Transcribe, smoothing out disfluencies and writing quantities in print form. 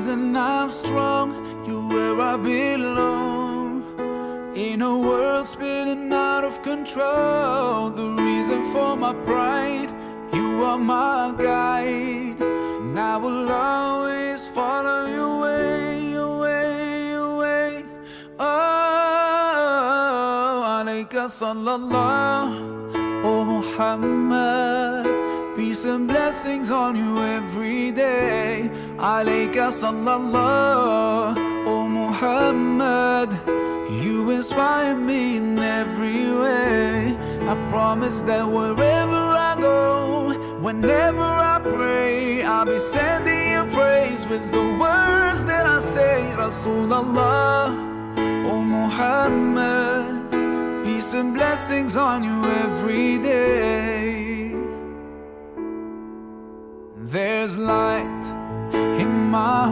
reason I'm strong, you're where I belong. In a world spinning out of control, the reason for my pride, you are my guide. And I will always follow your way, your way, your way. Oh, alayka sallallahu, oh Muhammad. Peace and blessings on you every day. Alayka sallallahu, oh Muhammad. You inspire me in every way. I promise that wherever I go, whenever I pray, I'll be sending you praise with the words that I say. Rasulallah, oh Muhammad. Peace and blessings on you every day. There's light in my